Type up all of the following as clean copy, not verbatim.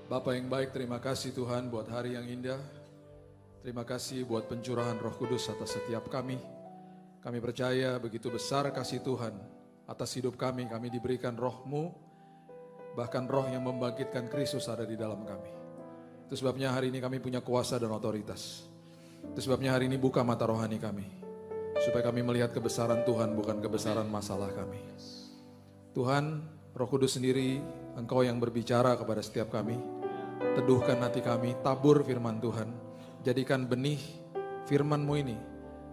Bapa yang baik, terima kasih Tuhan buat hari yang indah. Terima kasih buat pencurahan Roh Kudus atas setiap kami. Kami percaya begitu besar kasih Tuhan atas hidup kami. Kami diberikan Roh-Mu, bahkan Roh yang membangkitkan Kristus ada di dalam kami. Itu sebabnya hari ini kami punya kuasa dan otoritas. Itu sebabnya hari ini buka mata rohani kami, supaya kami melihat kebesaran Tuhan, bukan kebesaran masalah kami. Tuhan, Roh Kudus sendiri, Engkau yang berbicara kepada setiap kami. Teduhkan hati kami, tabur firman Tuhan. Jadikan benih firman-Mu ini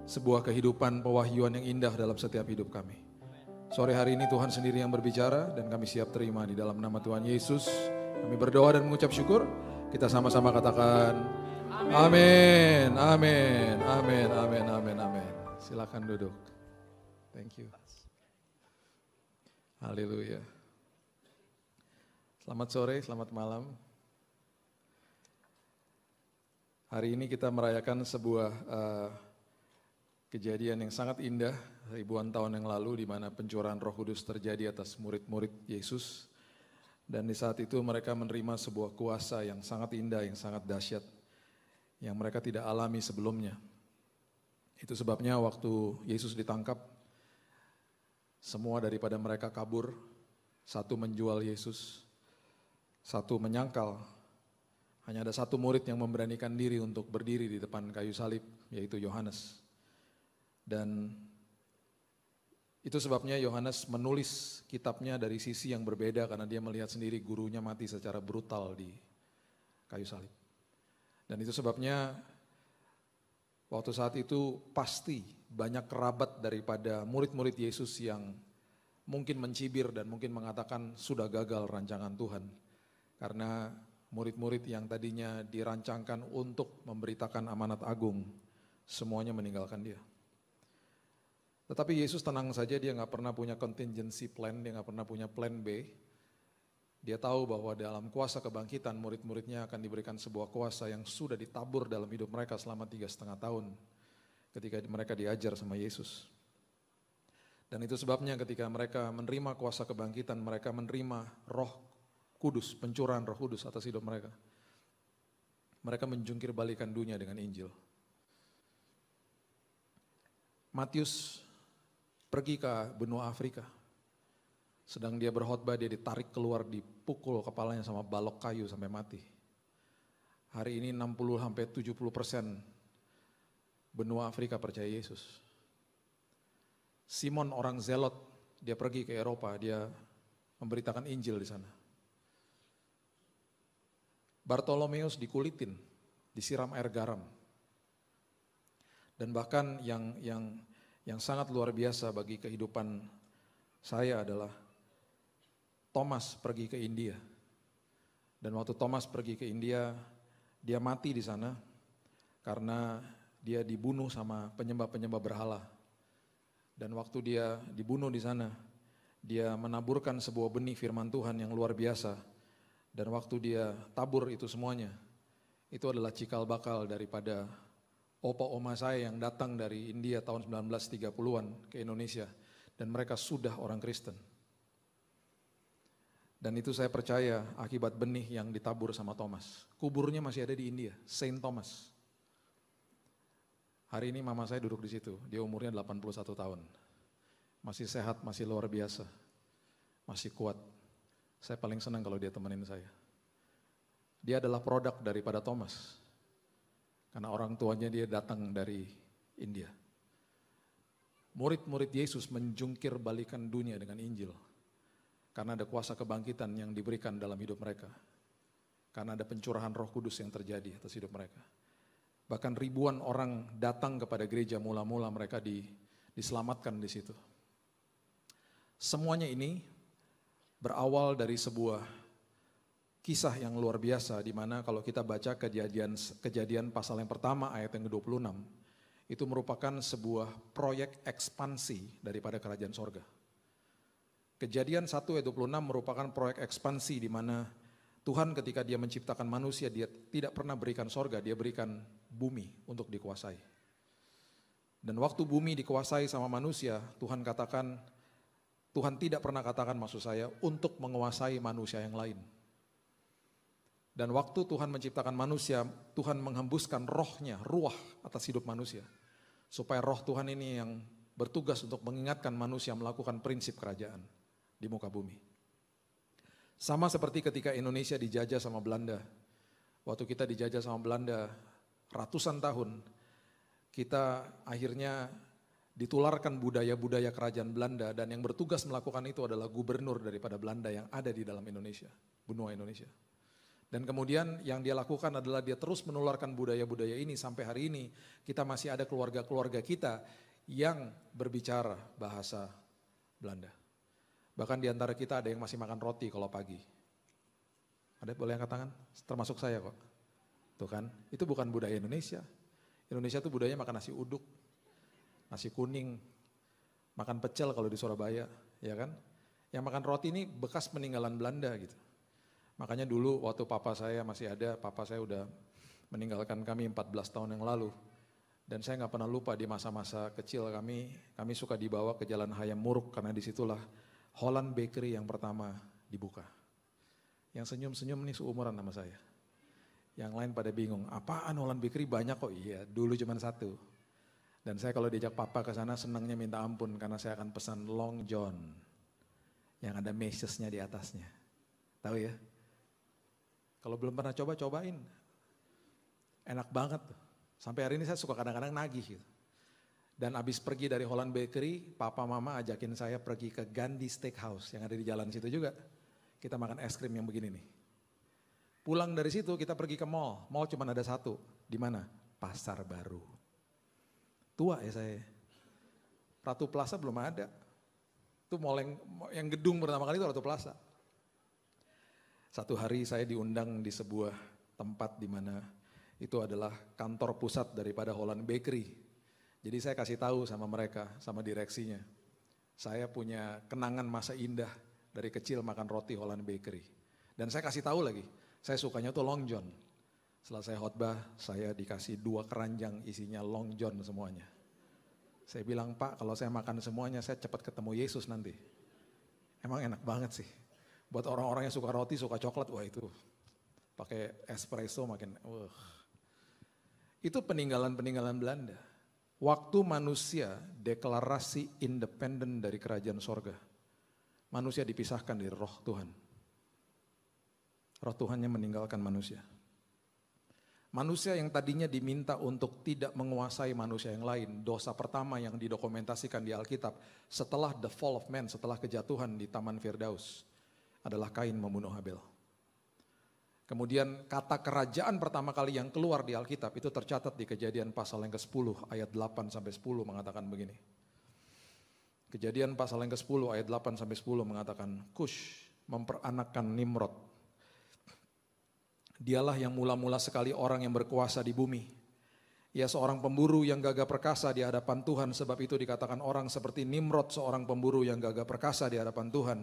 sebuah kehidupan pewahyuan yang indah dalam setiap hidup kami. Sore hari ini Tuhan sendiri yang berbicara dan kami siap terima di dalam nama Tuhan Yesus. Kami berdoa dan mengucap syukur. Kita sama-sama katakan amin, amin, amin, amin, amin, amin. Silakan duduk. Thank you. Haleluya. Selamat sore, selamat malam. Hari ini kita merayakan sebuah kejadian yang sangat indah ribuan tahun yang lalu di mana pencurahan Roh Kudus terjadi atas murid-murid Yesus. Dan di saat itu mereka menerima sebuah kuasa yang sangat indah, yang sangat dahsyat, yang mereka tidak alami sebelumnya. Itu sebabnya waktu Yesus ditangkap, semua daripada mereka kabur, satu menjual Yesus, satu menyangkal. Hanya ada satu murid yang memberanikan diri untuk berdiri di depan kayu salib, yaitu Yohanes. Dan itu sebabnya Yohanes menulis kitabnya dari sisi yang berbeda karena dia melihat sendiri gurunya mati secara brutal di kayu salib. Dan itu sebabnya waktu saat itu pasti banyak kerabat daripada murid-murid Yesus yang mungkin mencibir dan mungkin mengatakan sudah gagal rancangan Tuhan. Karena murid-murid yang tadinya dirancangkan untuk memberitakan amanat agung, semuanya meninggalkan dia. Tetapi Yesus tenang saja, dia gak pernah punya contingency plan, dia gak pernah punya plan B. Dia tahu bahwa dalam kuasa kebangkitan murid-muridnya akan diberikan sebuah kuasa yang sudah ditabur dalam hidup mereka selama 3,5 tahun ketika mereka diajar sama Yesus. Dan itu sebabnya ketika mereka menerima kuasa kebangkitan, mereka menerima Roh Kudus, pencurahan Roh Kudus atas hidup mereka. Mereka menjungkir balikan dunia dengan Injil. Matius pergi ke benua Afrika. Sedang dia berkhotbah, dia ditarik keluar, dipukul kepalanya sama balok kayu sampai mati. Hari ini 60-70% benua Afrika percaya Yesus. Simon orang Zelot, dia pergi ke Eropa, dia memberitakan Injil di sana. Bartolomeus dikulitin, disiram air garam. Dan bahkan yang sangat luar biasa bagi kehidupan saya adalah Thomas pergi ke India. Dan waktu Thomas pergi ke India, dia mati di sana karena dia dibunuh sama penyembah-penyembah berhala. Dan waktu dia dibunuh di sana, dia menaburkan sebuah benih firman Tuhan yang luar biasa. Dan waktu dia tabur itu semuanya, itu adalah cikal bakal daripada opa-oma saya yang datang dari India tahun 1930-an ke Indonesia. Dan mereka sudah orang Kristen. Dan itu saya percaya akibat benih yang ditabur sama Thomas. Kuburnya masih ada di India, Saint Thomas. Hari ini mama saya duduk di situ, dia umurnya 81 tahun. Masih sehat, masih luar biasa, masih kuat. Saya paling senang kalau dia temenin saya. Dia adalah produk daripada Thomas. Karena orang tuanya dia datang dari India. Murid-murid Yesus menjungkir balikan dunia dengan Injil. Karena ada kuasa kebangkitan yang diberikan dalam hidup mereka. Karena ada pencurahan Roh Kudus yang terjadi atas hidup mereka. Bahkan ribuan orang datang kepada gereja, mula-mula mereka diselamatkan di situ. Semuanya ini berawal dari sebuah kisah yang luar biasa, di mana kalau kita baca kejadian pasal yang pertama ayat yang ke-26, itu merupakan sebuah proyek ekspansi daripada kerajaan sorga. Kejadian 1 ayat 26 merupakan proyek ekspansi di mana Tuhan ketika dia menciptakan manusia, dia tidak pernah berikan sorga, dia berikan bumi untuk dikuasai. Dan waktu bumi dikuasai sama manusia, Tuhan tidak pernah katakan maksud saya untuk menguasai manusia yang lain. Dan waktu Tuhan menciptakan manusia, Tuhan menghembuskan rohnya, ruah atas hidup manusia. Supaya roh Tuhan ini yang bertugas untuk mengingatkan manusia melakukan prinsip kerajaan di muka bumi. Sama seperti ketika Indonesia dijajah sama Belanda. Waktu kita dijajah sama Belanda ratusan tahun, kita akhirnya ditularkan budaya-budaya kerajaan Belanda, dan yang bertugas melakukan itu adalah gubernur daripada Belanda yang ada di dalam Indonesia, benua Indonesia. Dan kemudian yang dia lakukan adalah dia terus menularkan budaya-budaya ini sampai hari ini. Kita masih ada keluarga-keluarga kita yang berbicara bahasa Belanda. Bahkan di antara kita ada yang masih makan roti kalau pagi. Ada boleh angkat tangan? Termasuk saya kok. Tuh kan, itu bukan budaya Indonesia. Indonesia tuh budayanya makan nasi uduk, nasi kuning, makan pecel kalau di Surabaya, ya kan? Yang makan roti ini bekas peninggalan Belanda gitu. Makanya dulu waktu papa saya masih ada, papa saya udah meninggalkan kami 14 tahun yang lalu. Dan saya gak pernah lupa di masa-masa kecil kami suka dibawa ke Jalan Hayam Muruk karena disitulah Holland Bakery yang pertama dibuka. Yang senyum-senyum nih seumuran sama saya. Yang lain pada bingung, apaan Holland Bakery banyak kok? Iya, dulu cuma satu. Dan saya kalau diajak papa ke sana senangnya minta ampun karena saya akan pesan Long John yang ada mesesnya di atasnya. Tahu ya? Kalau belum pernah coba, cobain. Enak banget tuh. Sampai hari ini saya suka kadang-kadang nagih gitu. Dan abis pergi dari Holland Bakery, papa mama ajakin saya pergi ke Gandhi Steakhouse yang ada di jalan situ juga. Kita makan es krim yang begini nih. Pulang dari situ kita pergi ke mall. Mall cuma ada satu. Di mana? Pasar Baru. Tua ya saya. Ratu Plaza belum ada. Itu mall yang gedung pertama kali itu Ratu Plaza. Satu hari saya diundang di sebuah tempat di mana itu adalah kantor pusat daripada Holland Bakery. Jadi saya kasih tahu sama mereka, sama direksinya. Saya punya kenangan masa indah dari kecil makan roti Holland Bakery. Dan saya kasih tahu lagi, saya sukanya tuh Long John. Setelah saya khotbah, saya dikasih 2 keranjang isinya Long John semuanya. Saya bilang, Pak, kalau saya makan semuanya, saya cepat ketemu Yesus nanti. Emang enak banget sih. Buat orang-orang yang suka roti, suka coklat, wah itu pakai espresso makin, Itu peninggalan-peninggalan Belanda. Waktu manusia deklarasi independen dari kerajaan sorga, manusia dipisahkan dari roh Tuhan. Roh Tuhannya meninggalkan manusia. Manusia yang tadinya diminta untuk tidak menguasai manusia yang lain, dosa pertama yang didokumentasikan di Alkitab setelah the fall of man, setelah kejatuhan di Taman Firdaus, adalah Kain membunuh Habel. Kemudian kata kerajaan pertama kali yang keluar di Alkitab itu tercatat di Kejadian pasal yang ke-10 ayat 8 sampai 10 mengatakan begini. Kejadian pasal yang ke-10 ayat 8 sampai 10 mengatakan, Kush memperanakkan Nimrod. Dialah yang mula-mula sekali orang yang berkuasa di bumi. Ia seorang pemburu yang gagah perkasa di hadapan Tuhan, sebab itu dikatakan orang seperti Nimrod, seorang pemburu yang gagah perkasa di hadapan Tuhan.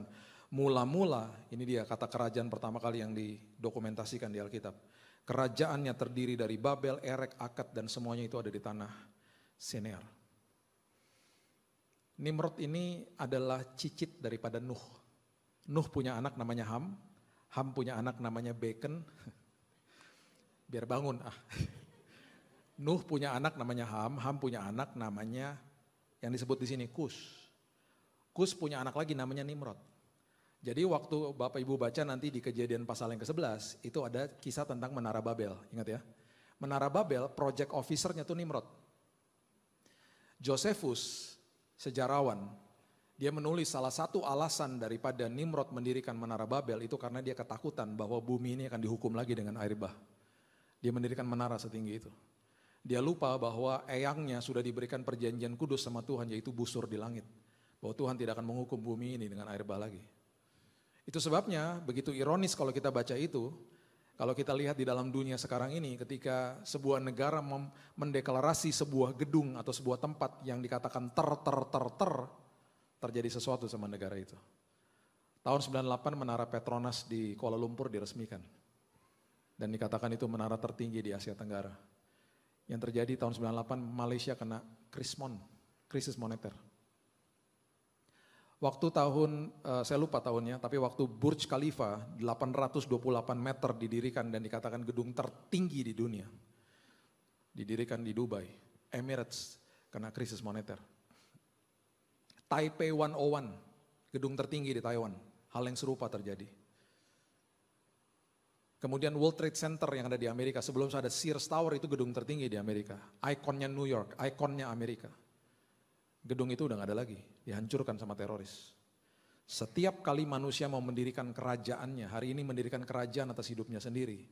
Mula-mula, ini dia kata kerajaan pertama kali yang didokumentasikan di Alkitab. Kerajaannya terdiri dari Babel, Erek, Akkad, dan semuanya itu ada di tanah Sinear. Nimrod ini adalah cicit daripada Nuh. Nuh punya anak namanya Ham. Ham punya anak namanya Bacon. Biar bangun Nuh punya anak namanya Ham. Ham punya anak namanya yang disebut di sini Kus. Kus punya anak lagi namanya Nimrod. Jadi waktu Bapak Ibu baca nanti di Kejadian pasal yang ke-11, itu ada kisah tentang Menara Babel, ingat ya. Menara Babel, project officer-nya tuh Nimrod. Josephus, sejarawan, dia menulis salah satu alasan daripada Nimrod mendirikan Menara Babel itu karena dia ketakutan bahwa bumi ini akan dihukum lagi dengan air bah. Dia mendirikan menara setinggi itu. Dia lupa bahwa eyangnya sudah diberikan perjanjian kudus sama Tuhan, yaitu busur di langit. Bahwa Tuhan tidak akan menghukum bumi ini dengan air bah lagi. Itu sebabnya begitu ironis kalau kita baca itu, kalau kita lihat di dalam dunia sekarang ini ketika sebuah negara mendeklarasi sebuah gedung atau sebuah tempat yang dikatakan terjadi sesuatu sama negara itu. Tahun 98 Menara Petronas di Kuala Lumpur diresmikan. Dan dikatakan itu menara tertinggi di Asia Tenggara. Yang terjadi tahun 98 Malaysia kena krisis moneter. Waktu tahun, saya lupa tahunnya, tapi waktu Burj Khalifa 828 meter didirikan dan dikatakan gedung tertinggi di dunia. Didirikan di Dubai, Emirates, karena krisis moneter. Taipei 101, gedung tertinggi di Taiwan, hal yang serupa terjadi. Kemudian World Trade Center yang ada di Amerika, sebelum ada Sears Tower itu gedung tertinggi di Amerika. Ikonnya New York, ikonnya Amerika. Gedung itu udah gak ada lagi, dihancurkan sama teroris. Setiap kali manusia mau mendirikan kerajaannya, hari ini mendirikan kerajaan atas hidupnya sendiri,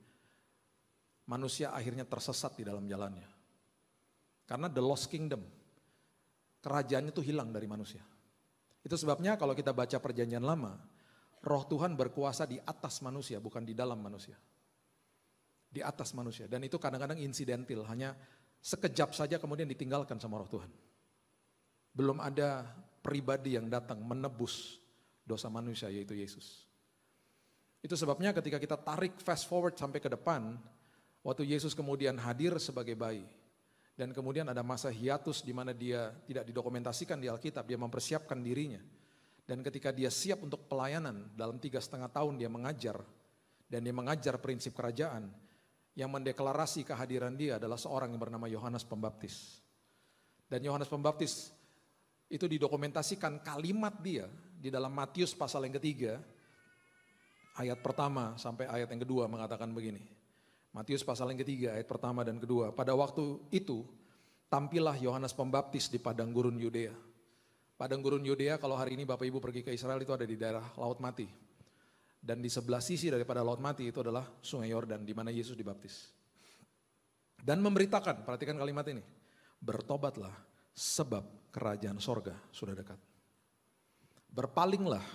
manusia akhirnya tersesat di dalam jalannya. Karena the lost kingdom, kerajaannya itu hilang dari manusia. Itu sebabnya kalau kita baca perjanjian lama, Roh Tuhan berkuasa di atas manusia, bukan di dalam manusia. Di atas manusia, dan itu kadang-kadang insidental, hanya sekejap saja kemudian ditinggalkan sama Roh Tuhan. Belum ada pribadi yang datang menebus dosa manusia, yaitu Yesus. Itu sebabnya ketika kita tarik fast forward sampai ke depan, waktu Yesus kemudian hadir sebagai bayi, dan kemudian ada masa hiatus di mana dia tidak didokumentasikan di Alkitab, dia mempersiapkan dirinya. Dan ketika dia siap untuk pelayanan, dalam 3,5 tahun dia mengajar, dan dia mengajar prinsip kerajaan, yang mendeklarasi kehadiran dia adalah seorang yang bernama Yohanes Pembaptis. Dan Yohanes Pembaptis itu didokumentasikan kalimat dia di dalam Matius pasal yang ketiga, ayat pertama sampai ayat yang kedua mengatakan begini. Matius pasal yang ketiga, ayat pertama dan kedua. Pada waktu itu, tampillah Yohanes Pembaptis di padang gurun Yudea. Padang gurun Yudea, kalau hari ini Bapak Ibu pergi ke Israel, itu ada di daerah Laut Mati. Dan di sebelah sisi daripada Laut Mati itu adalah Sungai Yordan, di mana Yesus dibaptis. Dan memberitakan, perhatikan kalimat ini, bertobatlah sebab kerajaan sorga sudah dekat. Berpalinglah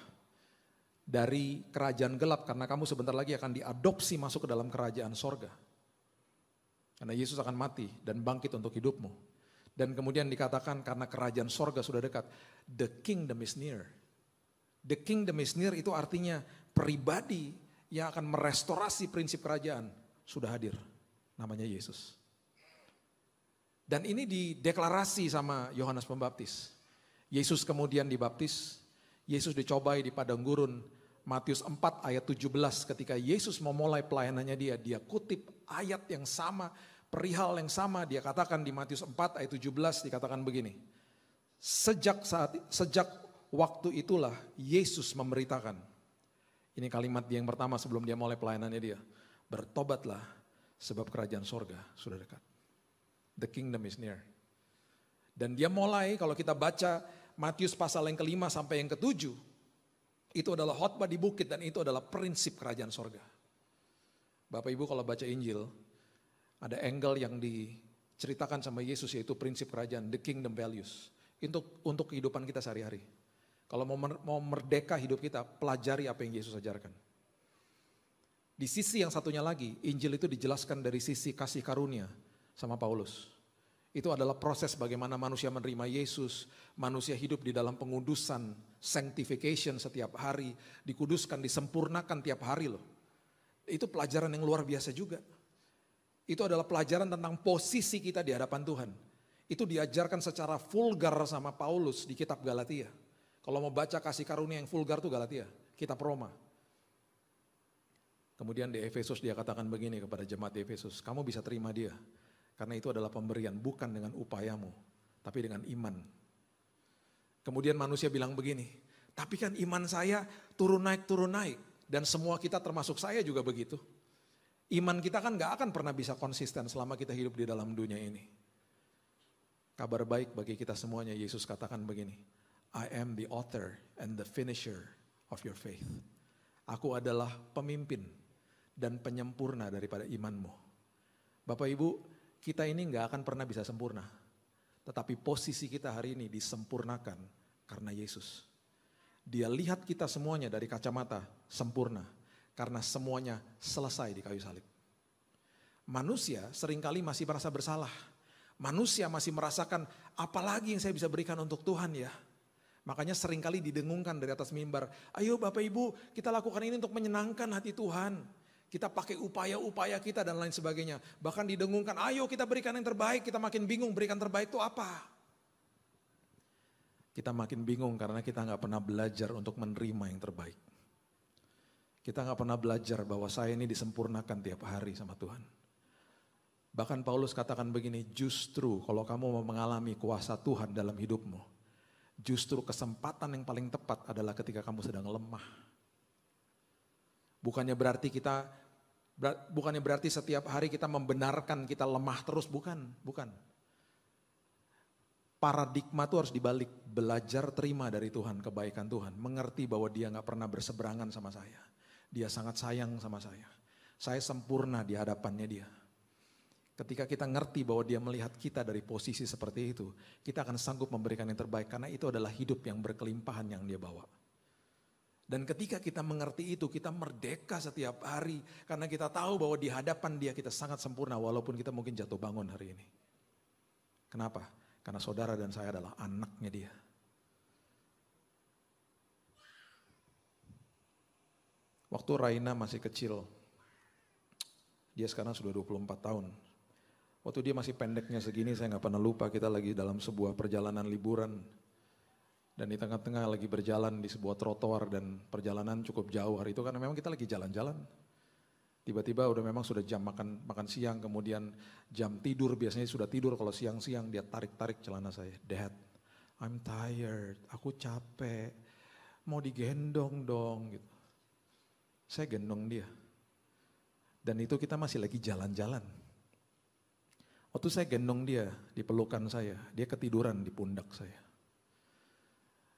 dari kerajaan gelap, karena kamu sebentar lagi akan diadopsi masuk ke dalam kerajaan sorga. Karena Yesus akan mati dan bangkit untuk hidupmu. Dan kemudian dikatakan karena kerajaan sorga sudah dekat, the kingdom is near. The kingdom is near itu artinya pribadi yang akan merestorasi prinsip kerajaan sudah hadir, namanya Yesus. Dan ini dideklarasi sama Yohanes Pembaptis. Yesus kemudian dibaptis, Yesus dicobai di padang gurun. Matius 4 ayat 17 ketika Yesus memulai pelayanannya dia kutip ayat yang sama, perihal yang sama, dia katakan di Matius 4 ayat 17 dikatakan begini. Sejak waktu itulah Yesus memberitakan. Ini kalimat dia yang pertama sebelum dia mulai pelayanannya dia. Bertobatlah sebab kerajaan sorga sudah dekat. The kingdom is near. Dan dia mulai, kalau kita baca Matius pasal yang ke-5 sampai yang ke-7, itu adalah khotbah di bukit dan itu adalah prinsip kerajaan sorga. Bapak Ibu kalau baca Injil, ada angle yang diceritakan sama Yesus yaitu prinsip kerajaan, the kingdom values. Untuk kehidupan kita sehari-hari. Kalau mau merdeka hidup kita, pelajari apa yang Yesus ajarkan. Di sisi yang satunya lagi, Injil itu dijelaskan dari sisi kasih karunia sama Paulus. Itu adalah proses bagaimana manusia menerima Yesus, manusia hidup di dalam pengudusan, sanctification setiap hari, dikuduskan, disempurnakan tiap hari loh. Itu pelajaran yang luar biasa juga. Itu adalah pelajaran tentang posisi kita di hadapan Tuhan. Itu diajarkan secara vulgar sama Paulus di kitab Galatia. Kalau mau baca kasih karunia yang vulgar itu Galatia, kitab Roma. Kemudian di Efesus dia katakan begini kepada jemaat di Efesus, kamu bisa terima dia. Karena itu adalah pemberian bukan dengan upayamu, tapi dengan iman. Kemudian manusia bilang begini, tapi kan iman saya turun naik. Dan semua kita termasuk saya juga begitu. Iman kita kan gak akan pernah bisa konsisten selama kita hidup di dalam dunia ini. Kabar baik bagi kita semuanya, Yesus katakan begini, I am the author and the finisher of your faith. Aku adalah pemimpin dan penyempurna daripada imanmu. Bapak Ibu, kita ini gak akan pernah bisa sempurna. Tetapi posisi kita hari ini disempurnakan karena Yesus. Dia lihat kita semuanya dari kacamata sempurna. Karena semuanya selesai di kayu salib. Manusia seringkali masih merasa bersalah. Manusia masih merasakan apalagi yang saya bisa berikan untuk Tuhan ya. Makanya seringkali didengungkan dari atas mimbar. Ayo Bapak Ibu kita lakukan ini untuk menyenangkan hati Tuhan. Kita pakai upaya-upaya kita dan lain sebagainya. Bahkan didengungkan, ayo kita berikan yang terbaik. Kita makin bingung berikan terbaik itu apa. Kita makin bingung karena kita nggak pernah belajar untuk menerima yang terbaik. Kita nggak pernah belajar bahwa saya ini disempurnakan tiap hari sama Tuhan. Bahkan Paulus katakan begini, justru kalau kamu mau mengalami kuasa Tuhan dalam hidupmu, justru kesempatan yang paling tepat adalah ketika kamu sedang lemah. Bukannya berarti setiap hari kita membenarkan kita lemah terus, bukan. Paradigma itu harus dibalik, belajar terima dari Tuhan, kebaikan Tuhan. Mengerti bahwa dia gak pernah berseberangan sama saya. Dia sangat sayang sama saya. Saya sempurna di hadapannya dia. Ketika kita ngerti bahwa dia melihat kita dari posisi seperti itu, kita akan sanggup memberikan yang terbaik. Karena itu adalah hidup yang berkelimpahan yang dia bawa. Dan ketika kita mengerti itu, kita merdeka setiap hari. Karena kita tahu bahwa di hadapan dia kita sangat sempurna, walaupun kita mungkin jatuh bangun hari ini. Kenapa? Karena saudara dan saya adalah anaknya dia. Waktu Raina masih kecil, dia sekarang sudah 24 tahun. Waktu dia masih pendeknya segini, saya gak pernah lupa kita lagi dalam sebuah perjalanan liburan. Dan di tengah-tengah lagi berjalan di sebuah trotoar dan perjalanan cukup jauh hari itu karena memang kita lagi jalan-jalan. Tiba-tiba memang sudah jam makan siang, kemudian jam tidur, biasanya sudah tidur kalau siang-siang dia tarik-tarik celana saya. Dad, I'm tired, aku capek, mau digendong dong gitu. Saya gendong dia. Dan itu kita masih lagi jalan-jalan. Waktu saya gendong dia di pelukan saya, dia ketiduran di pundak saya.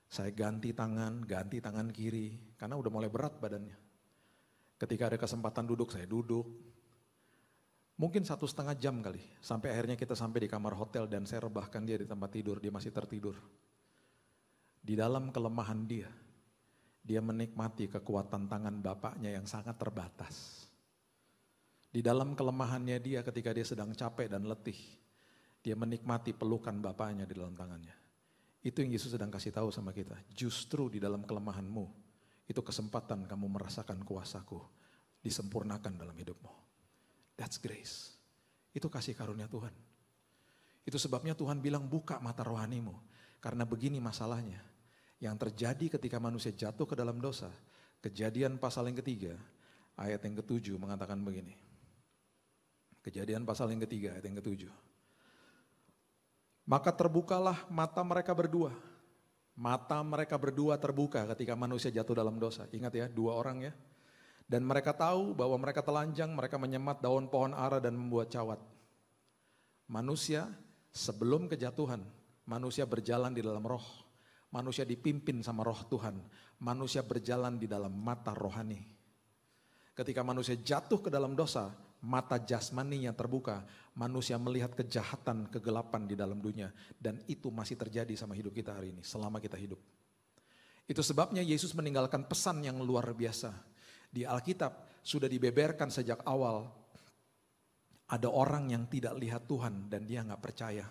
Saya ganti tangan kiri, karena udah mulai berat badannya. Ketika ada kesempatan duduk, saya duduk. Mungkin 1,5 jam kali, sampai akhirnya kita sampai di kamar hotel dan saya rebahkan dia di tempat tidur, dia masih tertidur. Di dalam kelemahan dia menikmati kekuatan tangan bapaknya yang sangat terbatas. Di dalam kelemahannya dia ketika dia sedang capek dan letih, dia menikmati pelukan bapaknya di dalam tangannya. Itu yang Yesus sedang kasih tahu sama kita, justru di dalam kelemahanmu, itu kesempatan kamu merasakan kuasaku disempurnakan dalam hidupmu. That's grace. Itu kasih karunia Tuhan. Itu sebabnya Tuhan bilang buka mata rohanimu. Karena begini masalahnya. Yang terjadi ketika manusia jatuh ke dalam dosa. Kejadian pasal yang ketiga, ayat yang ke-7 mengatakan begini. Kejadian pasal yang ketiga, ayat yang ke-7. Maka terbukalah mata mereka berdua. Mata mereka berdua terbuka ketika manusia jatuh dalam dosa. Ingat ya, 2 orang ya. Dan mereka tahu bahwa mereka telanjang, mereka menyemat daun pohon ara dan membuat cawat. Manusia sebelum kejatuhan, manusia berjalan di dalam roh. Manusia dipimpin sama roh Tuhan. Manusia berjalan di dalam mata rohani. Ketika manusia jatuh ke dalam dosa, mata jasmaninya terbuka, manusia melihat kejahatan, kegelapan di dalam dunia. Dan itu masih terjadi sama hidup kita hari ini, selama kita hidup. Itu sebabnya Yesus meninggalkan pesan yang luar biasa. Di Alkitab sudah dibeberkan sejak awal, ada orang yang tidak lihat Tuhan dan dia gak percaya.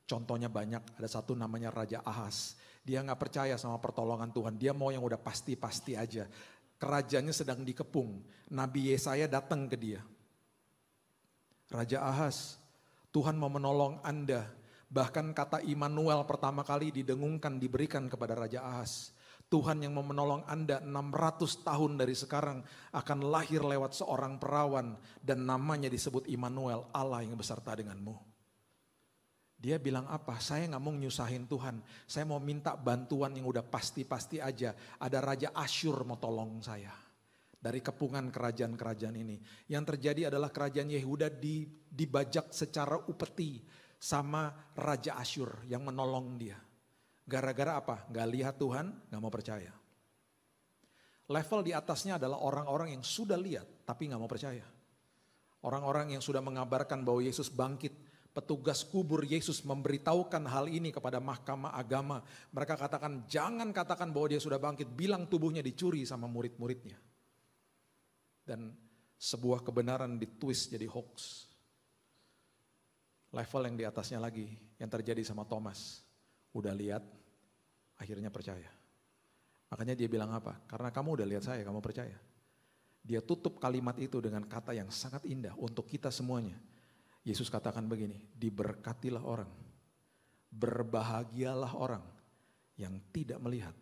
Contohnya banyak, ada satu namanya Raja Ahas. Dia gak percaya sama pertolongan Tuhan, dia mau yang udah pasti-pasti aja. Kerajaannya sedang dikepung, Nabi Yesaya datang ke dia. Raja Ahas, Tuhan mau menolong Anda. Bahkan kata Immanuel pertama kali didengungkan, diberikan kepada Raja Ahas. Tuhan yang mau menolong Anda 600 tahun dari sekarang akan lahir lewat seorang perawan. Dan namanya disebut Immanuel, Allah yang beserta denganmu. Dia bilang apa? Saya gak mau nyusahin Tuhan. Saya mau minta bantuan yang udah pasti-pasti aja. Ada Raja Asyur mau tolong saya. Dari kepungan kerajaan-kerajaan ini. Yang terjadi adalah kerajaan Yehuda dibajak secara upeti sama Raja Asyur yang menolong dia. Gara-gara apa? Gak lihat Tuhan, gak mau percaya. Level di atasnya adalah orang-orang yang sudah lihat tapi gak mau percaya. Orang-orang yang sudah mengabarkan bahwa Yesus bangkit. Petugas kubur Yesus memberitahukan hal ini kepada mahkamah agama. Mereka katakan, jangan katakan bahwa dia sudah bangkit. Bilang tubuhnya dicuri sama murid-muridnya. Dan sebuah kebenaran ditwist jadi hoax. Level yang di atasnya lagi, yang terjadi sama Thomas. Udah lihat, akhirnya percaya. Makanya dia bilang apa? Karena kamu udah lihat saya, kamu percaya. Dia tutup kalimat itu dengan kata yang sangat indah untuk kita semuanya. Yesus katakan begini, diberkatilah orang, berbahagialah orang yang tidak melihat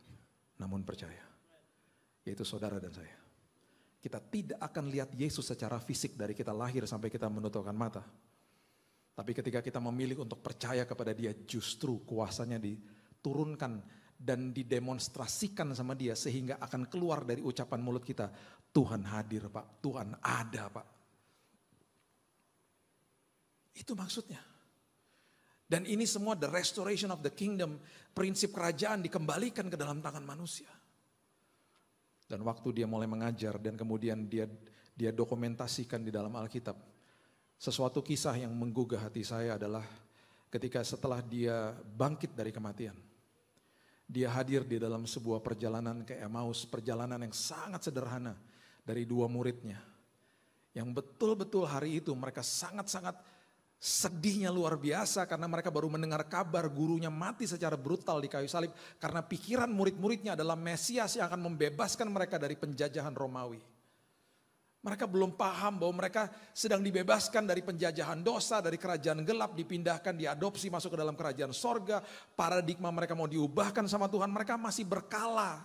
namun percaya. Yaitu saudara dan saya. Kita tidak akan lihat Yesus secara fisik dari kita lahir sampai kita menutupkan mata. Tapi ketika kita memilih untuk percaya kepada Dia, justru kuasanya diturunkan dan didemonstrasikan sama Dia sehingga akan keluar dari ucapan mulut kita, Tuhan hadir Pak, Tuhan ada Pak. Itu maksudnya. Dan ini semua the restoration of the kingdom, prinsip kerajaan dikembalikan ke dalam tangan manusia. Dan waktu dia mulai mengajar dan kemudian dia dokumentasikan di dalam Alkitab. Sesuatu kisah yang menggugah hati saya adalah ketika setelah dia bangkit dari kematian. Dia hadir di dalam sebuah perjalanan ke Emmaus, perjalanan yang sangat sederhana dari dua muridnya. Yang betul-betul hari itu mereka sangat-sangat sedihnya luar biasa karena mereka baru mendengar kabar gurunya mati secara brutal di kayu salib. Karena pikiran murid-muridnya adalah Mesias yang akan membebaskan mereka dari penjajahan Romawi. Mereka belum paham bahwa mereka sedang dibebaskan dari penjajahan dosa, dari kerajaan gelap, dipindahkan, diadopsi masuk ke dalam kerajaan sorga. Paradigma mereka mau diubahkan sama Tuhan, mereka masih berkala.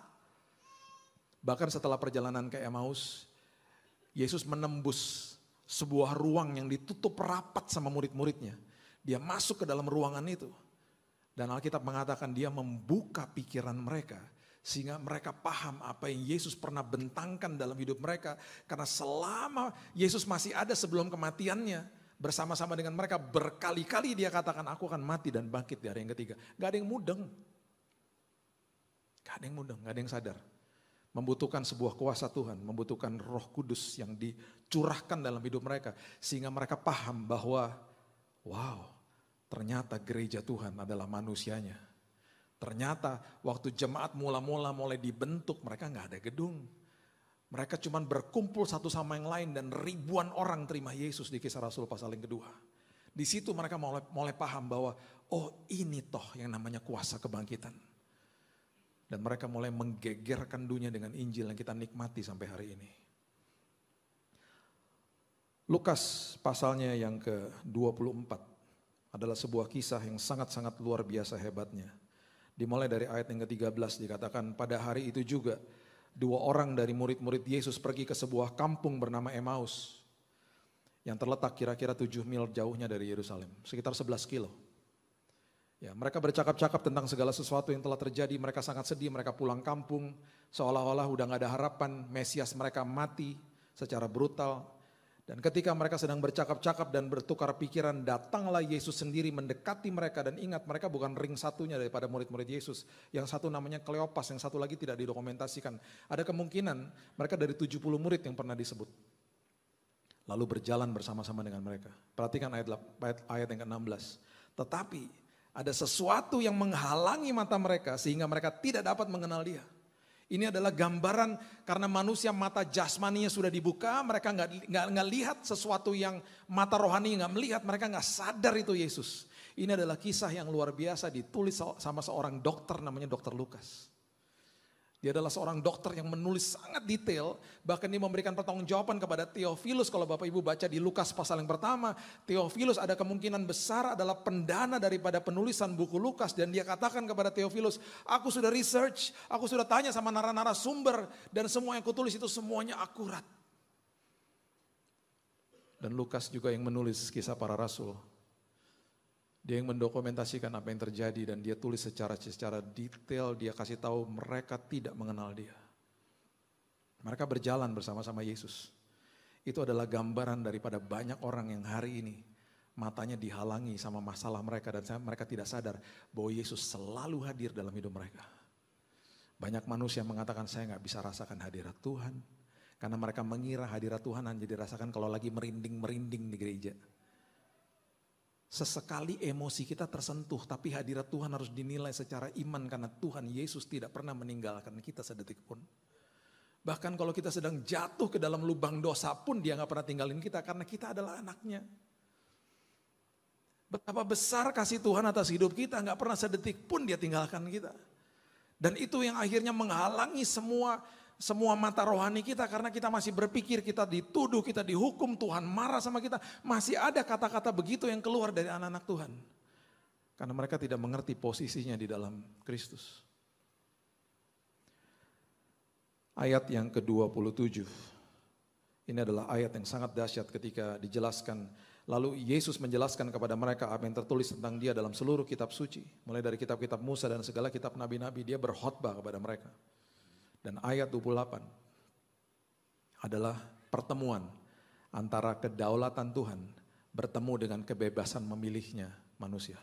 Bahkan setelah perjalanan ke Emmaus, Yesus menembus sebuah ruang yang ditutup rapat sama murid-muridnya. Dia masuk ke dalam ruangan itu. Dan Alkitab mengatakan dia membuka pikiran mereka. Sehingga mereka paham apa yang Yesus pernah bentangkan dalam hidup mereka. Karena selama Yesus masih ada sebelum kematiannya, bersama-sama dengan mereka berkali-kali dia katakan, aku akan mati dan bangkit di hari yang ketiga. Gak ada yang mudeng. Gak ada yang mudeng, gak ada yang sadar. Membutuhkan sebuah kuasa Tuhan, membutuhkan Roh Kudus yang dicurahkan dalam hidup mereka. Sehingga mereka paham bahwa, wow, ternyata gereja Tuhan adalah manusianya. Ternyata waktu jemaat mula-mula mulai dibentuk, mereka gak ada gedung. Mereka cuma berkumpul satu sama yang lain dan ribuan orang terima Yesus di Kisah Rasul pasal yang kedua. Di situ mereka mulai paham bahwa, oh ini toh yang namanya kuasa kebangkitan. Dan mereka mulai menggegerkan dunia dengan Injil yang kita nikmati sampai hari ini. Lukas pasalnya yang ke-24 adalah sebuah kisah yang sangat-sangat luar biasa hebatnya. Dimulai dari ayat yang ke-13 dikatakan, pada hari itu juga dua orang dari murid-murid Yesus pergi ke sebuah kampung bernama Emmaus. Yang terletak kira-kira 7 mil jauhnya dari Yerusalem, sekitar 11 kilo. Ya, mereka bercakap-cakap tentang segala sesuatu yang telah terjadi, mereka sangat sedih, mereka pulang kampung, seolah-olah udah gak ada harapan, Mesias mereka mati secara brutal. Dan ketika mereka sedang bercakap-cakap dan bertukar pikiran, datanglah Yesus sendiri mendekati mereka. Dan ingat, mereka bukan ring satunya daripada murid-murid Yesus. Yang satu namanya Kleopas, yang satu lagi tidak didokumentasikan. Ada kemungkinan mereka dari 70 murid yang pernah disebut. Lalu berjalan bersama-sama dengan mereka. Perhatikan ayat yang ke-16. Tetapi ada sesuatu yang menghalangi mata mereka sehingga mereka tidak dapat mengenal Dia. Ini adalah gambaran karena manusia mata jasmaninya sudah dibuka, mereka nggak lihat sesuatu yang mata rohani nggak melihat, mereka nggak sadar itu Yesus. Ini adalah kisah yang luar biasa ditulis sama seorang dokter namanya Dokter Lukas. Dia adalah seorang dokter yang menulis sangat detail, bahkan dia memberikan pertanggungjawaban kepada Theophilus. Kalau Bapak Ibu baca di Lukas pasal yang pertama, Theophilus ada kemungkinan besar adalah pendana daripada penulisan buku Lukas. Dan dia katakan kepada Theophilus, aku sudah research, aku sudah tanya sama narasumber, dan semua yang kutulis itu semuanya akurat. Dan Lukas juga yang menulis kisah para rasul. Dia yang mendokumentasikan apa yang terjadi dan dia tulis secara detail, dia kasih tahu mereka tidak mengenal Dia. Mereka berjalan bersama-sama Yesus. Itu adalah gambaran daripada banyak orang yang hari ini matanya dihalangi sama masalah mereka dan mereka tidak sadar bahwa Yesus selalu hadir dalam hidup mereka. Banyak manusia mengatakan saya gak bisa rasakan hadirat Tuhan. Karena mereka mengira hadirat Tuhan hanya dirasakan kalau lagi merinding-merinding di gereja. Sesekali emosi kita tersentuh, tapi hadirat Tuhan harus dinilai secara iman karena Tuhan Yesus tidak pernah meninggalkan kita sedetik pun. Bahkan kalau kita sedang jatuh ke dalam lubang dosa pun Dia gak pernah tinggalin kita karena kita adalah anaknya. Betapa besar kasih Tuhan atas hidup kita, gak pernah sedetik pun Dia tinggalkan kita. Dan itu yang akhirnya menghalangi semua mata rohani kita karena kita masih berpikir kita dituduh, kita dihukum, Tuhan marah sama kita. Masih ada kata-kata begitu yang keluar dari anak-anak Tuhan. Karena mereka tidak mengerti posisinya di dalam Kristus. Ayat yang ke-27. Ini adalah ayat yang sangat dahsyat ketika dijelaskan. Lalu Yesus menjelaskan kepada mereka apa yang tertulis tentang dia dalam seluruh kitab suci. Mulai dari kitab-kitab Musa dan segala kitab nabi-nabi, dia berkhotbah kepada mereka. Dan ayat 28 adalah pertemuan antara kedaulatan Tuhan bertemu dengan kebebasan memilihnya manusia.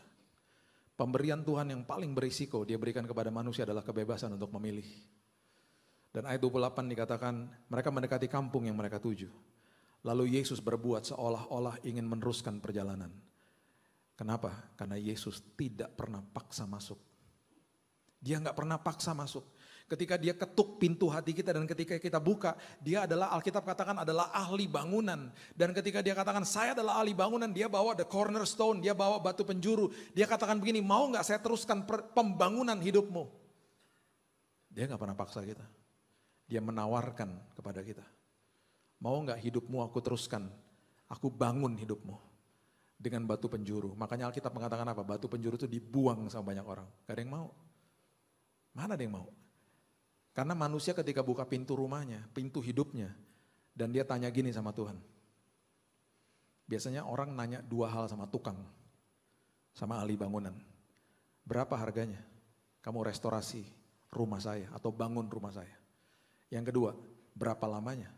Pemberian Tuhan yang paling berisiko dia berikan kepada manusia adalah kebebasan untuk memilih. Dan ayat 28 dikatakan mereka mendekati kampung yang mereka tuju. Lalu Yesus berbuat seolah-olah ingin meneruskan perjalanan. Kenapa? Karena Yesus tidak pernah paksa masuk. Dia nggak pernah paksa masuk. Ketika dia ketuk pintu hati kita dan ketika kita buka, dia adalah, Alkitab katakan adalah ahli bangunan. Dan ketika dia katakan saya adalah ahli bangunan, dia bawa the cornerstone, dia bawa batu penjuru. Dia katakan begini, mau nggak saya teruskan pembangunan hidupmu? Dia nggak pernah paksa kita. Dia menawarkan kepada kita. Mau nggak hidupmu aku teruskan? Aku bangun hidupmu dengan batu penjuru. Makanya Alkitab mengatakan apa? Batu penjuru itu dibuang sama banyak orang. Gak ada yang mau. Mana ada yang mau? Karena manusia ketika buka pintu rumahnya, pintu hidupnya, dan dia tanya gini sama Tuhan. Biasanya orang nanya dua hal sama tukang, sama ahli bangunan. Berapa harganya? Kamu restorasi rumah saya atau bangun rumah saya. Yang kedua, berapa lamanya?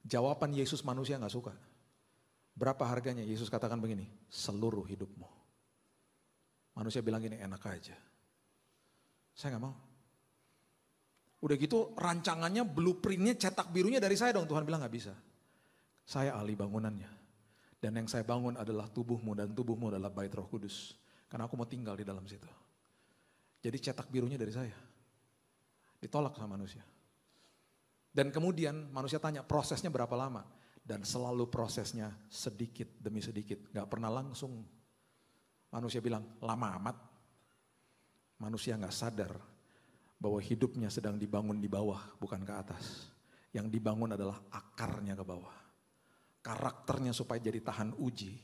Jawaban Yesus manusia gak suka. Berapa harganya? Yesus katakan begini, seluruh hidupmu. Manusia bilang gini, enak aja. Saya gak mau. Udah gitu rancangannya, blueprintnya, cetak birunya dari saya dong. Tuhan bilang gak bisa. Saya ahli bangunannya. Dan yang saya bangun adalah tubuhmu dan tubuhmu adalah bait Roh Kudus. Karena aku mau tinggal di dalam situ. Jadi cetak birunya dari saya. Ditolak sama manusia. Dan kemudian manusia tanya prosesnya berapa lama. Dan selalu prosesnya sedikit demi sedikit. Gak pernah langsung. Manusia bilang lama amat. Manusia gak sadar bahwa hidupnya sedang dibangun di bawah bukan ke atas. Yang dibangun adalah akarnya ke bawah. Karakternya supaya jadi tahan uji.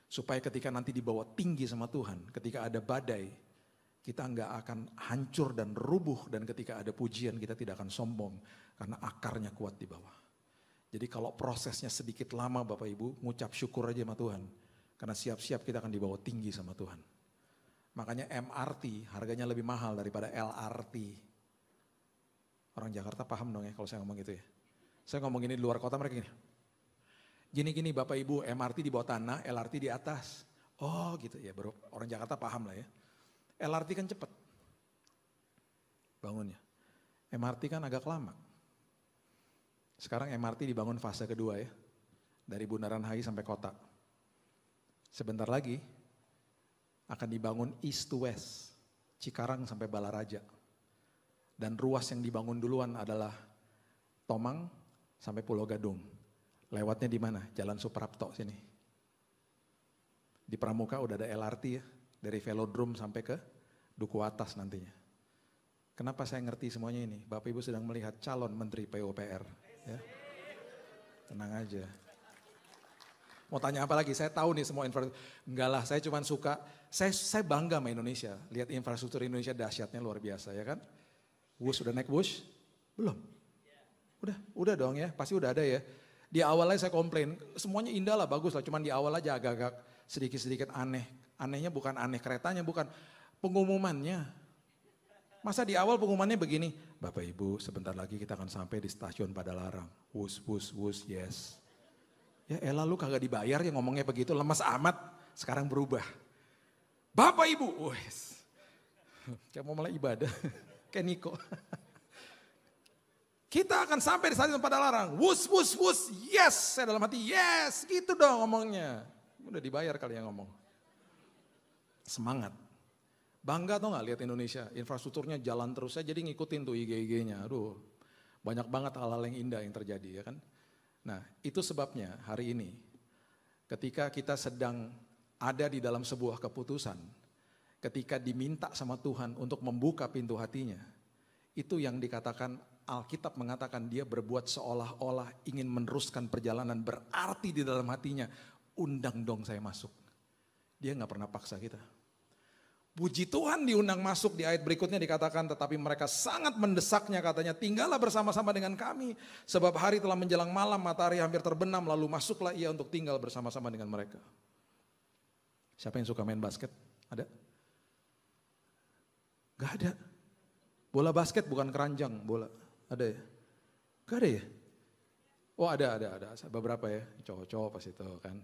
Supaya ketika nanti dibawa tinggi sama Tuhan. Ketika ada badai. Kita nggak akan hancur dan rubuh, dan ketika ada pujian kita tidak akan sombong karena akarnya kuat di bawah. Jadi kalau prosesnya sedikit lama Bapak Ibu, ngucap syukur aja sama Tuhan. Karena siap-siap kita akan dibawa tinggi sama Tuhan. Makanya MRT harganya lebih mahal daripada LRT. Orang Jakarta paham dong ya kalau saya ngomong gitu ya. Saya ngomong ini di luar kota mereka gini. Gini-gini Bapak Ibu, MRT di bawah tanah, LRT di atas. Oh gitu ya, baru orang Jakarta paham lah ya. LRT kan cepat bangunnya. MRT kan agak lama. Sekarang MRT dibangun fase kedua ya. Dari Bundaran HI sampai kota. Sebentar lagi akan dibangun east to west. Cikarang sampai Balaraja. Dan ruas yang dibangun duluan adalah Tomang sampai Pulau Gadung. Lewatnya di mana? Jalan Suprapto sini. Di Pramuka udah ada LRT ya. Dari Velodrome sampai ke Duku Atas nantinya. Kenapa saya ngerti semuanya ini? Bapak Ibu sedang melihat calon Menteri PUPR. Ya. Tenang aja. Mau tanya apa lagi? Saya tahu nih semua infrastruktur. Enggak lah, saya cuma suka. Saya bangga sama Indonesia. Lihat infrastruktur Indonesia dahsyatnya luar biasa ya kan. Wush udah naik Wush? Belum? Udah dong ya. Pasti udah ada ya. Di awalnya saya komplain. Semuanya indah lah, bagus lah. Cuman di awal aja agak-agak sedikit-sedikit aneh. Anehnya bukan aneh keretanya, bukan pengumumannya. Masa di awal pengumumannya begini, Bapak Ibu sebentar lagi kita akan sampai di stasiun Padalarang. Wus, wus, wus, yes. Ya elah lu kagak dibayar ya ngomongnya begitu, lemas amat. Sekarang berubah. Bapak Ibu, wes. Kayak mau mulai ibadah, kayak Niko. Kita akan sampai di stasiun Padalarang. Wus, wus, wus, yes. Saya dalam hati, yes. Gitu dong ngomongnya. Udah dibayar kali yang ngomong. Semangat. Bangga tau gak lihat Indonesia, infrastrukturnya jalan terus, saya jadi ngikutin tuh IG-nya, aduh banyak banget hal-hal yang indah yang terjadi ya kan. Nah itu sebabnya hari ini ketika kita sedang ada di dalam sebuah keputusan, ketika diminta sama Tuhan untuk membuka pintu hatinya, itu yang dikatakan Alkitab mengatakan dia berbuat seolah-olah ingin meneruskan perjalanan, berarti di dalam hatinya, undang dong saya masuk. Dia gak pernah paksa kita. Puji Tuhan diundang masuk di ayat berikutnya dikatakan tetapi mereka sangat mendesaknya katanya tinggallah bersama-sama dengan kami. Sebab hari telah menjelang malam matahari hampir terbenam lalu masuklah ia untuk tinggal bersama-sama dengan mereka. Siapa yang suka main basket? Ada? Gak ada. Bola basket bukan keranjang bola. Ada ya? Gak ada ya? Oh ada. Beberapa ya cowok-cowok pas itu kan.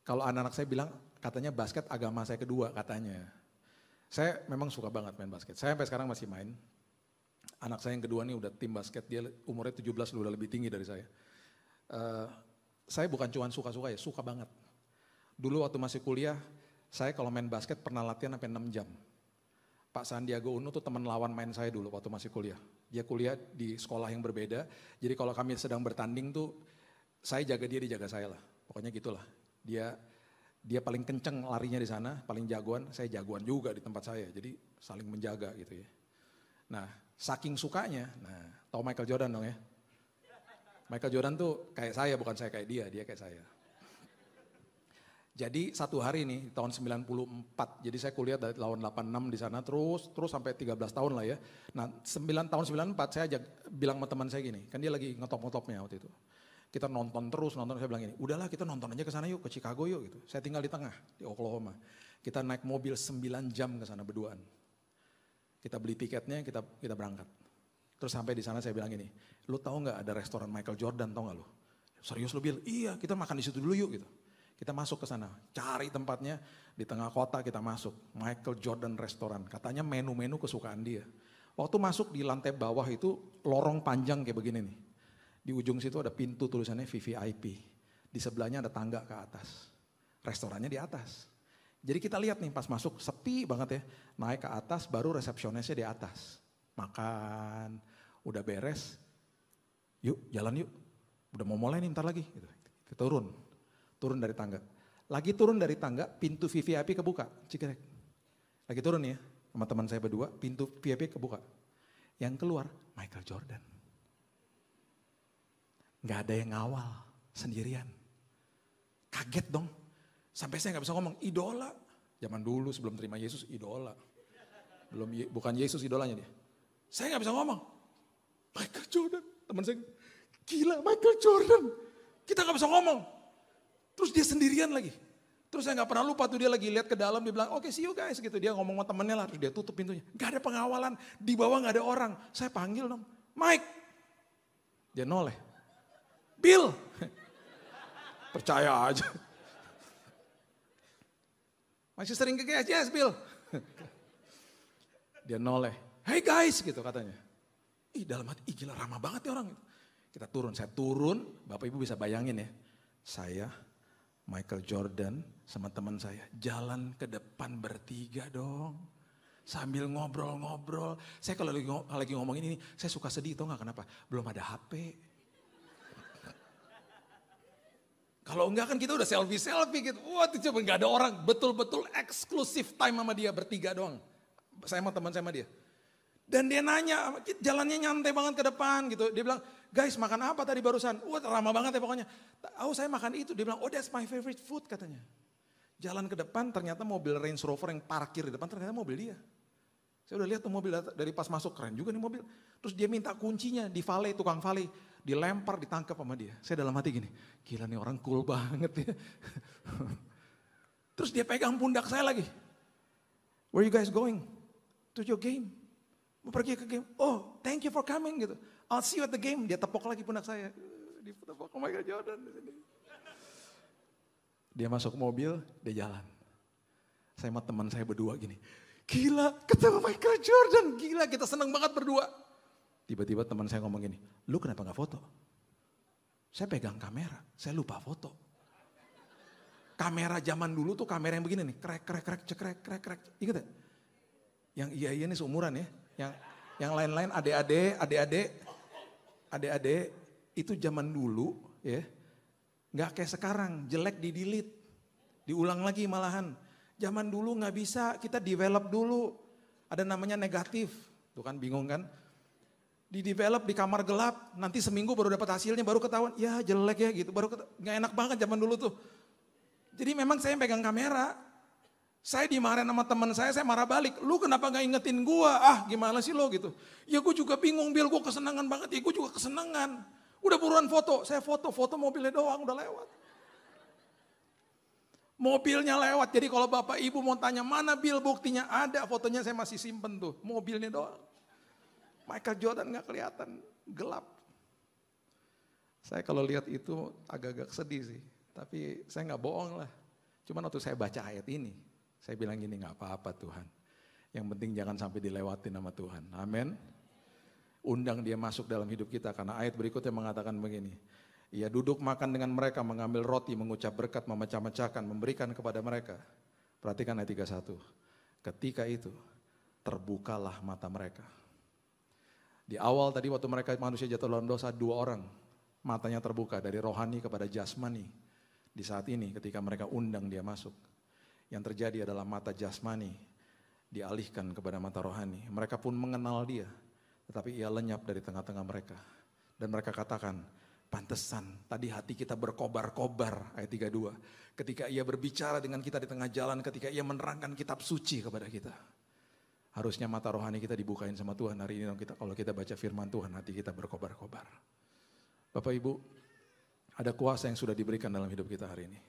Kalau anak-anak saya bilang katanya basket agama saya kedua katanya. Saya memang suka banget main basket. Saya sampai sekarang masih main. Anak saya yang kedua nih udah tim basket, dia umurnya 17 udah lebih tinggi dari saya. Saya bukan cuma suka-suka ya, suka banget. Dulu waktu masih kuliah, saya kalau main basket pernah latihan sampai 6 jam. Pak Sandiaga Uno tuh teman lawan main saya dulu waktu masih kuliah. Dia kuliah di sekolah yang berbeda, jadi kalau kami sedang bertanding tuh saya jaga dia jaga saya lah. Pokoknya gitulah. Dia paling kenceng larinya di sana, paling jagoan, saya jagoan juga di tempat saya. Jadi saling menjaga gitu ya. Nah, saking sukanya, tahu Michael Jordan dong ya. Michael Jordan tuh kayak saya, bukan saya kayak dia kayak saya. Jadi satu hari nih tahun 94, jadi saya kuliah dari tahun 86 di sana terus sampai 13 tahun lah ya. Nah tahun 94 saya bilang sama teman saya gini, kan dia lagi ngetop-ngetopnya waktu itu. Kita nonton, saya bilang gini, udahlah kita nonton aja ke sana yuk, ke Chicago yuk gitu. Saya tinggal di tengah, di Oklahoma. Kita naik mobil 9 jam ke sana berduaan. Kita beli tiketnya, kita berangkat. Terus sampai di sana saya bilang gini, lu tahu nggak ada restoran Michael Jordan, tahu nggak lu? Serius lu Bill? Iya, kita makan di situ dulu yuk gitu. Kita masuk ke sana, cari tempatnya di tengah kota kita masuk. Michael Jordan restoran, katanya menu-menu kesukaan dia. Waktu masuk di lantai bawah itu lorong panjang kayak begini nih. Di ujung situ ada pintu tulisannya VVIP. Di sebelahnya ada tangga ke atas. Restorannya di atas. Jadi kita lihat nih pas masuk sepi banget ya. Naik ke atas baru resepsionisnya di atas. Makan, udah beres. Yuk jalan yuk. Udah mau mulai nih ntar lagi. Kita turun dari tangga. Lagi turun dari tangga pintu VVIP kebuka. Cikrek. Lagi turun ya sama teman saya berdua pintu VIP kebuka. Yang keluar Michael Jordan. Gak ada yang ngawal, sendirian. Kaget dong, sampai saya gak bisa ngomong, idola. Zaman dulu sebelum terima Yesus, idola. Bukan Yesus idolanya dia. Saya gak bisa ngomong, Michael Jordan. Teman saya, gila Michael Jordan. Kita gak bisa ngomong. Terus dia sendirian lagi. Terus saya gak pernah lupa tuh dia lagi lihat ke dalam, dia bilang, oke see you guys gitu. Dia ngomong sama temennya lah, terus dia tutup pintunya. Gak ada pengawalan, di bawah gak ada orang. Saya panggil dong, Mike. Dia noleh. Bill, percaya aja. Masih sering ke GS, yes Bill. Dia noleh, hey guys gitu katanya. Dalam hati, gila ramah banget ya orang. Kita turun, saya turun, Bapak Ibu bisa bayangin ya. Saya, Michael Jordan sama teman saya jalan ke depan bertiga dong. Sambil ngobrol-ngobrol. Saya kalau lagi ngomongin ini, saya suka sedih tau gak kenapa? Belum ada HP. Kalau enggak kan kita udah selfie gitu. Wah itu coba gak ada orang. Betul-betul eksklusif time sama dia bertiga doang. Saya sama teman saya sama dia. Dan dia nanya, jalannya nyantai banget ke depan gitu. Dia bilang, guys makan apa tadi barusan? Wah ramah banget ya pokoknya. Oh saya makan itu. Dia bilang, oh that's my favorite food katanya. Jalan ke depan ternyata mobil Range Rover yang parkir di depan ternyata mobil dia. Saya udah lihat tuh mobil dari pas masuk, keren juga nih mobil. Terus dia minta kuncinya di valet, tukang valet. Dilempar, ditangkap sama dia. Saya dalam hati gini, gila nih orang cool banget ya. Terus dia pegang pundak saya lagi. Where you guys going? To your game. Mau pergi ke game. Oh, thank you for coming gitu. I'll see you at the game. Dia tepok lagi pundak saya. Ditepok sama Michael Jordan. Dia masuk mobil, dia jalan. Saya sama teman saya berdua gini. Gila, ketemu Michael Jordan. Gila, kita senang banget berdua. Tiba-tiba teman saya ngomong gini, lu kenapa gak foto? Saya pegang kamera, saya lupa foto. Kamera zaman dulu tuh kamera yang begini nih, krek. Ingat ya? Yang iya nih seumuran ya. Yang lain-lain adik-adik itu zaman dulu ya. Gak kayak sekarang, jelek di delete. Diulang lagi malahan. Zaman dulu gak bisa, kita develop dulu. Ada namanya negatif, tuh kan bingung kan? Di develop di kamar gelap, nanti seminggu baru dapat hasilnya, baru ketahuan, ya jelek ya gitu, gak enak banget zaman dulu tuh. Jadi memang saya pegang kamera. Saya dimarahin sama teman saya marah balik. Lu kenapa gak ingetin gua? Ah gimana sih lo gitu. Ya gue juga bingung Bil, gue kesenangan banget. Ya gue juga kesenangan. Udah buruan foto. Saya foto mobilnya doang udah lewat. Mobilnya lewat. Jadi kalau bapak ibu mau tanya mana Bil, buktinya ada. Fotonya saya masih simpen tuh. Mobilnya doang. Michael Jordan gak kelihatan. Gelap. Saya kalau lihat itu agak-agak sedih sih. Tapi saya gak bohong lah. Cuman waktu saya baca ayat ini. Saya bilang gini, gak apa-apa Tuhan. Yang penting jangan sampai dilewatin sama Tuhan. Amin. Undang dia masuk dalam hidup kita. Karena ayat berikutnya mengatakan begini. Ia duduk makan dengan mereka, mengambil roti, mengucap berkat, memecah-mecahkan, memberikan kepada mereka. Perhatikan ayat 31. Ketika itu, terbukalah mata mereka. Di awal tadi waktu mereka manusia jatuh dalam dosa, 2 orang. Matanya terbuka dari rohani kepada jasmani. Di saat ini ketika mereka undang dia masuk. Yang terjadi adalah mata jasmani dialihkan kepada mata rohani. Mereka pun mengenal dia, tetapi ia lenyap dari tengah-tengah mereka. Dan mereka katakan, pantesan tadi hati kita berkobar-kobar, ayat 32. Ketika ia berbicara dengan kita di tengah jalan, ketika ia menerangkan kitab suci kepada kita. Harusnya mata rohani kita dibukain sama Tuhan hari ini. Kalau kita baca firman Tuhan, hati kita berkobar-kobar. Bapak Ibu, ada kuasa yang sudah diberikan dalam hidup kita hari ini.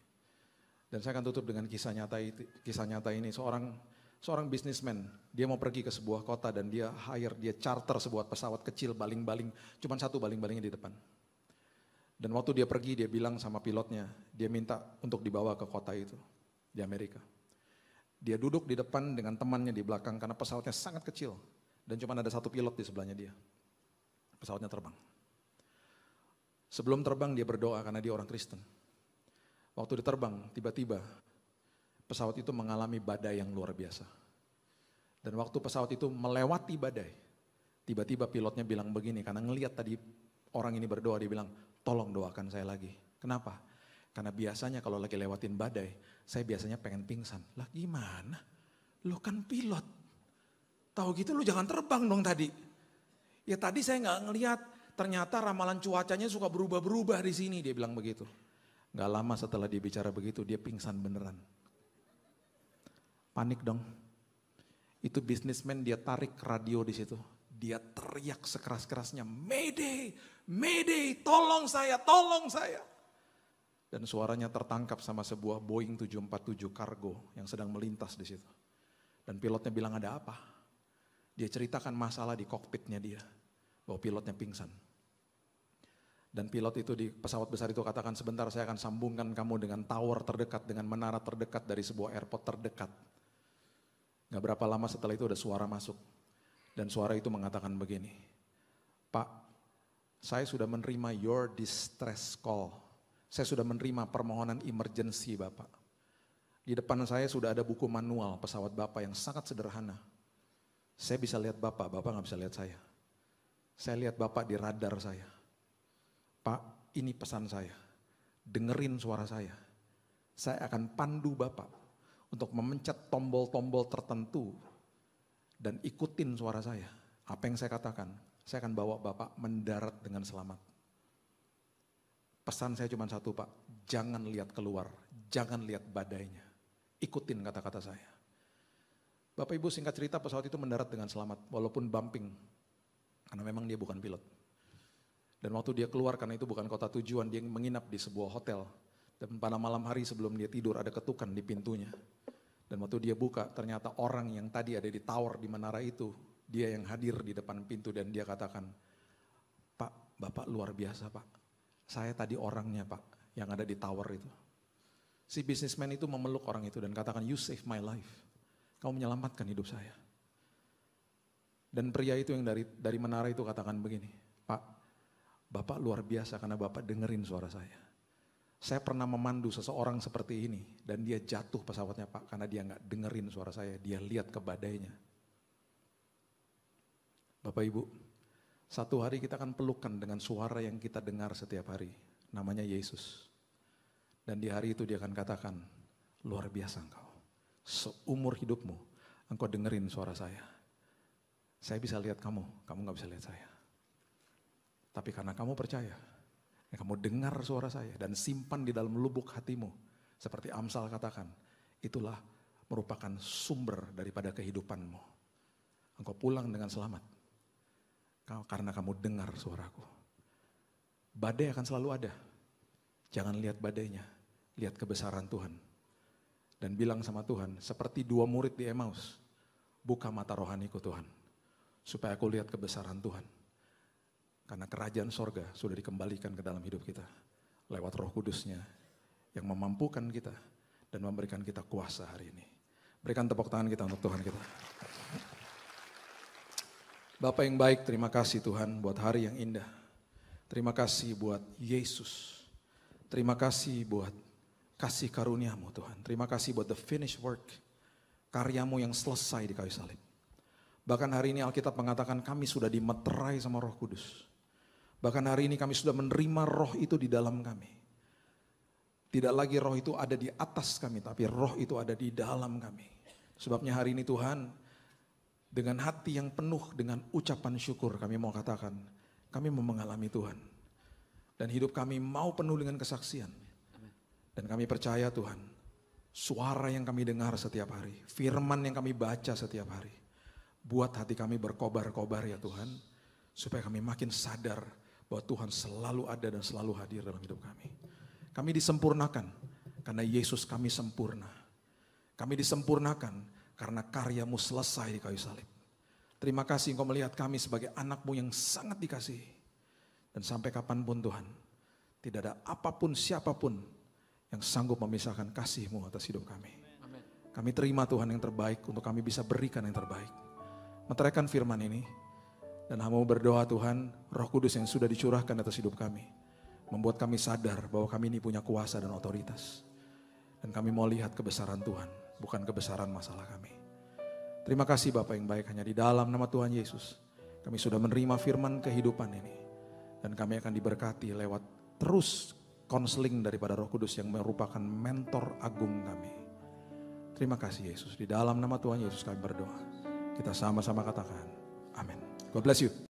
Dan saya akan tutup dengan kisah nyata ini. Seorang bisnismen, dia mau pergi ke sebuah kota dan dia charter sebuah pesawat kecil baling-baling, cuma satu baling-balingnya di depan. Dan waktu dia pergi dia bilang sama pilotnya, dia minta untuk dibawa ke kota itu di Amerika. Dia duduk di depan dengan temannya di belakang karena pesawatnya sangat kecil dan cuma ada satu pilot di sebelahnya dia. Pesawatnya terbang. Sebelum terbang dia berdoa karena dia orang Kristen. Waktu diterbang, tiba-tiba pesawat itu mengalami badai yang luar biasa. Dan waktu pesawat itu melewati badai, tiba-tiba pilotnya bilang begini, karena ngelihat tadi orang ini berdoa, dia bilang, tolong doakan saya lagi. Kenapa? Karena biasanya kalau lagi lewatin badai, saya biasanya pengen pingsan. Lah gimana? Lu kan pilot. Tahu gitu lu jangan terbang dong tadi. Ya tadi saya nggak ngelihat, ternyata ramalan cuacanya suka berubah-berubah di sini, dia bilang begitu. Gak lama setelah dia bicara begitu, dia pingsan beneran. Panik dong. Itu bisnismen dia tarik radio di situ. Dia teriak sekeras-kerasnya, Mayday, Mayday, tolong saya, tolong saya. Dan suaranya tertangkap sama sebuah Boeing 747 kargo yang sedang melintas di situ. Dan pilotnya bilang ada apa? Dia ceritakan masalah di kokpitnya dia, bahwa pilotnya pingsan. Dan pilot itu di pesawat besar itu katakan, sebentar saya akan sambungkan kamu dengan tower terdekat, dengan menara terdekat dari sebuah airport terdekat. Gak berapa lama setelah itu ada suara masuk. Dan suara itu mengatakan begini, Pak, saya sudah menerima your distress call. Saya sudah menerima permohonan emergency Bapak. Di depan saya sudah ada buku manual pesawat Bapak yang sangat sederhana. Saya bisa lihat Bapak, Bapak gak bisa lihat saya. Saya lihat Bapak di radar saya. Pak, ini pesan saya, dengerin suara saya. Saya akan pandu Bapak untuk memencet tombol-tombol tertentu dan ikutin suara saya. Apa yang saya katakan, saya akan bawa Bapak mendarat dengan selamat. Pesan saya cuma satu Pak, jangan lihat keluar, jangan lihat badainya. Ikutin kata-kata saya. Bapak Ibu singkat cerita pesawat itu mendarat dengan selamat, walaupun bumping, karena memang dia bukan pilot. Dan waktu dia keluar, karena itu bukan kota tujuan, dia menginap di sebuah hotel. Dan pada malam hari sebelum dia tidur ada ketukan di pintunya. Dan waktu dia buka, ternyata orang yang tadi ada di tower di menara itu, dia yang hadir di depan pintu dan dia katakan, Pak, Bapak luar biasa Pak. Saya tadi orangnya Pak, yang ada di tower itu. Si bisnismen itu memeluk orang itu dan katakan, you save my life. Kamu menyelamatkan hidup saya. Dan pria itu yang dari menara itu katakan begini, Pak, Bapak luar biasa karena Bapak dengerin suara saya. Saya pernah memandu seseorang seperti ini dan dia jatuh pesawatnya Pak karena dia nggak dengerin suara saya, dia lihat ke badainya. Bapak Ibu, satu hari kita akan pelukan dengan suara yang kita dengar setiap hari, namanya Yesus. Dan di hari itu dia akan katakan, luar biasa engkau, seumur hidupmu engkau dengerin suara saya. Saya bisa lihat kamu, kamu nggak bisa lihat saya. Tapi karena kamu percaya, kamu dengar suara saya dan simpan di dalam lubuk hatimu, Seperti Amsal katakan, itulah merupakan sumber daripada kehidupanmu. Engkau pulang dengan selamat karena kamu dengar suaraku. Badai akan selalu ada. Jangan lihat badainya, lihat kebesaran Tuhan. Dan bilang sama Tuhan, seperti 2 murid di Emmaus, buka mata rohaniku Tuhan, supaya aku lihat kebesaran Tuhan. Karena kerajaan sorga sudah dikembalikan ke dalam hidup kita, lewat Roh Kudusnya, yang memampukan kita, dan memberikan kita kuasa hari ini. Berikan tepuk tangan kita untuk Tuhan kita. Bapa yang baik, terima kasih Tuhan buat hari yang indah. Terima kasih buat Yesus. Terima kasih buat kasih karuniamu Tuhan. Terima kasih buat the finished work. Karyamu yang selesai di kayu salib. Bahkan hari ini Alkitab mengatakan kami sudah dimeterai sama Roh Kudus. Bahkan hari ini kami sudah menerima roh itu di dalam kami. Tidak lagi roh itu ada di atas kami, tapi roh itu ada di dalam kami. Sebabnya hari ini Tuhan, dengan hati yang penuh dengan ucapan syukur kami mau katakan, kami mau mengalami Tuhan. Dan hidup kami mau penuh dengan kesaksian. Dan kami percaya Tuhan, suara yang kami dengar setiap hari, firman yang kami baca setiap hari, buat hati kami berkobar-kobar ya Tuhan, supaya kami makin sadar bahwa Tuhan selalu ada dan selalu hadir dalam hidup kami. Kami disempurnakan karena Yesus kami sempurna. Kami disempurnakan karena karyamu selesai di kayu salib. Terima kasih Engkau melihat kami sebagai anak-Mu yang sangat dikasihi. Dan sampai kapanpun Tuhan, tidak ada apapun siapapun yang sanggup memisahkan kasih-Mu atas hidup kami. Amen. Kami terima Tuhan yang terbaik untuk kami bisa berikan yang terbaik. Meteraikan firman ini, dan hamba-Mu berdoa Tuhan, Roh Kudus yang sudah dicurahkan atas hidup kami, membuat kami sadar bahwa kami ini punya kuasa dan otoritas. Dan kami mau lihat kebesaran Tuhan, bukan kebesaran masalah kami. Terima kasih Bapa yang baik, hanya di dalam nama Tuhan Yesus, kami sudah menerima firman kehidupan ini. Dan kami akan diberkati lewat terus konseling daripada Roh Kudus yang merupakan mentor agung kami. Terima kasih Yesus, di dalam nama Tuhan Yesus kami berdoa. Kita sama-sama katakan, amin. God bless you.